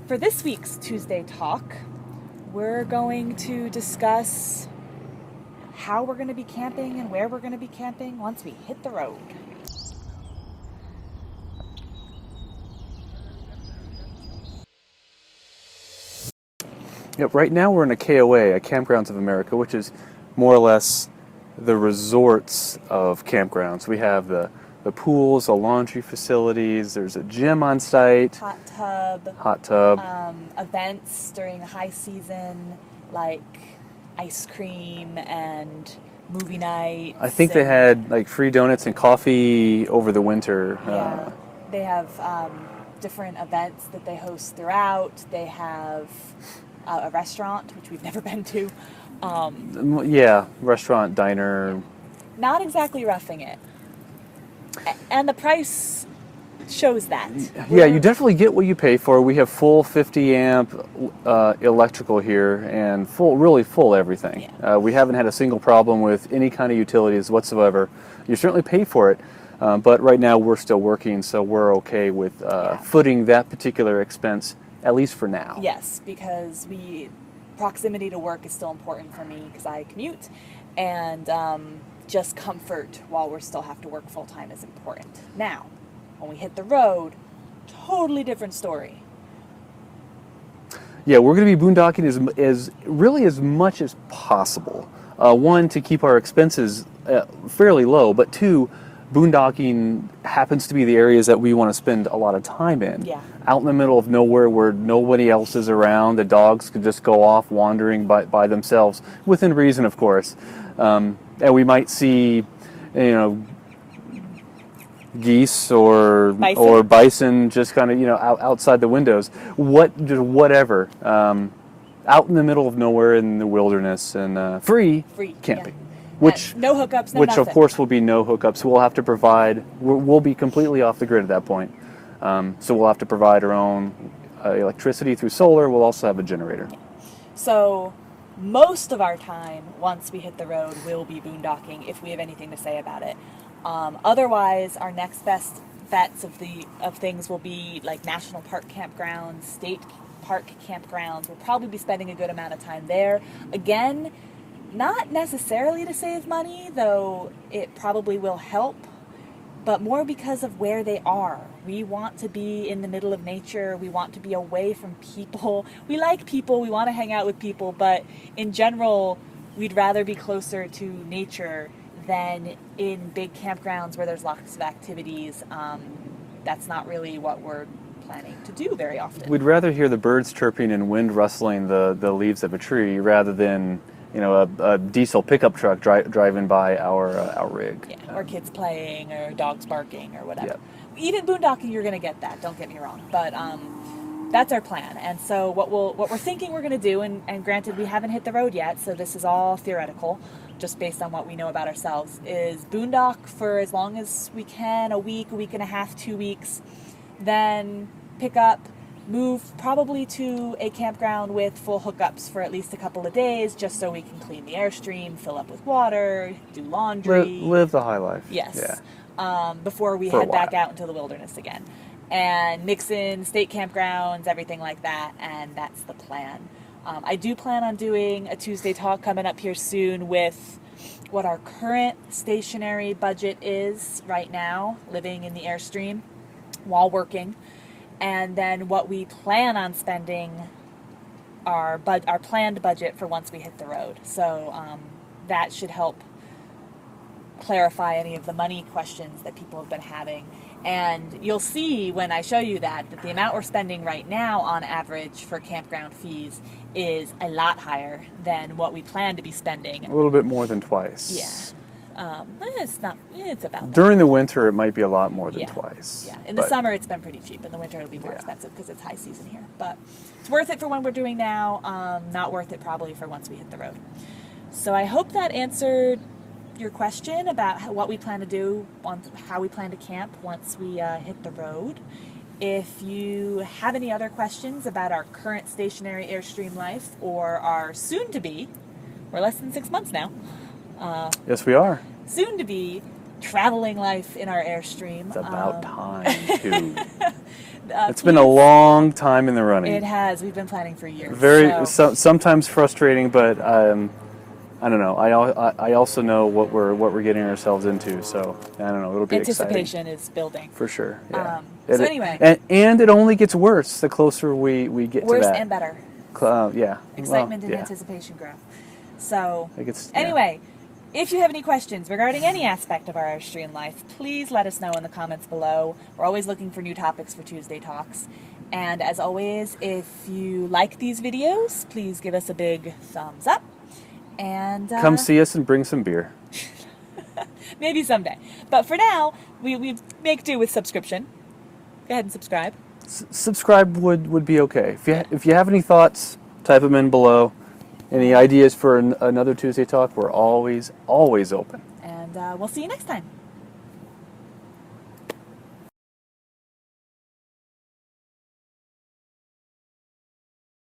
For this week's Tuesday Talk, we're going to discuss how we're going to be camping and where we're going to be camping once we hit the road. Yep, right now we're in a KOA, a Campgrounds of America, which is more or less the resorts of campgrounds. We have the pools, the laundry facilities, there's a gym on site. Hot tub. Events during the high season, like ice cream and movie nights. I think they had like free donuts and coffee over the winter. Yeah, they have different events that they host throughout. They have a restaurant, which we've never been to. Restaurant, diner. Not exactly roughing it. And the price shows that. Yeah, you definitely get what you pay for. We have full 50 amp electrical here and really full everything. Yeah. We haven't had a single problem with any kind of utilities whatsoever. You certainly pay for it, but right now we're still working, so we're okay with footing that particular expense, at least for now. Yes, because proximity to work is still important for me because I commute, and just comfort while we still have to work full time is important. Now, when we hit the road, totally different story. Yeah, we're going to be boondocking as much as possible. One, to keep our expenses fairly low, but two, boondocking happens to be the areas that we want to spend a lot of time in. Yeah. Out in the middle of nowhere where nobody else is around, the dogs could just go off wandering by themselves, within reason, of course. And we might see, geese or bison just kind of outside the windows. Whatever. Out in the middle of nowhere in the wilderness and free camping. Yeah. Which no hookups, no which nothing. Of course will be no hookups. We'll have to provide. We'll be completely off the grid at that point. So we'll have to provide our own electricity through solar. We'll also have a generator. So most of our time, once we hit the road, will be boondocking if we have anything to say about it. Otherwise, our next best bets of things will be like national park campgrounds, state park campgrounds. We'll probably be spending a good amount of time there. Again, not necessarily to save money, though it probably will help, but more because of where they are. We want to be in the middle of nature. We want to be away from people. We like people. We want to hang out with people, but in general, we'd rather be closer to nature than in big campgrounds where there's lots of activities. That's not really what we're planning to do very often. We'd rather hear the birds chirping and wind rustling the leaves of a tree rather than a diesel pickup truck driving by our rig. Yeah, or kids playing, or dogs barking, or whatever. Yep. Even boondocking, you're going to get that. Don't get me wrong, but that's our plan. And so what we're thinking we're going to do, and granted we haven't hit the road yet, so this is all theoretical, just based on what we know about ourselves, is boondock for as long as we can, a week and a half, 2 weeks, then pick up. Move probably to a campground with full hookups for at least a couple of days, just so we can clean the Airstream, fill up with water, do laundry. Live the high life. Yes. Yeah. Before we head back out into the wilderness again. And mix in state campgrounds, everything like that, and that's the plan. I do plan on doing a Tuesday Talk coming up here soon with what our current stationary budget is right now, living in the Airstream while working. And then what we plan on spending, our planned budget for once we hit the road. So that should help clarify any of the money questions that people have been having. And you'll see when I show you that the amount we're spending right now on average for campground fees is a lot higher than what we plan to be spending. A little bit more than twice. Yeah. It's about that. During the winter, it might be a lot more than twice. Yeah, in the summer, it's been pretty cheap. In the winter, it'll be more expensive because it's high season here. But it's worth it for what we're doing now. Not worth it probably for once we hit the road. So I hope that answered your question about what we plan to do, how we plan to camp once we hit the road. If you have any other questions about our current stationary Airstream life or our soon-to-be, we're less than 6 months now. Yes, we are. Soon-to-be traveling life in our Airstream. It's about time, too. It's been a long time in the running. It has. We've been planning for years. Sometimes frustrating, but I don't know. I also know what we're getting ourselves into, so I don't know. It'll be anticipation exciting. is building For sure. Yeah. So anyway, and it only gets worse the closer we get to that. Worse and better. Yeah. Excitement and anticipation grow. So anyway, if you have any questions regarding any aspect of our archery life, please let us know in the comments below. We're always looking for new topics for Tuesday Talks. And as always, if you like these videos, please give us a big thumbs up. And come see us and bring some beer. Maybe someday. But for now, we make do with subscription. Go ahead and subscribe. Subscribe would be okay. If you have any thoughts, type them in below. Any ideas for another Tuesday Talk, we're always open. And we'll see you next time.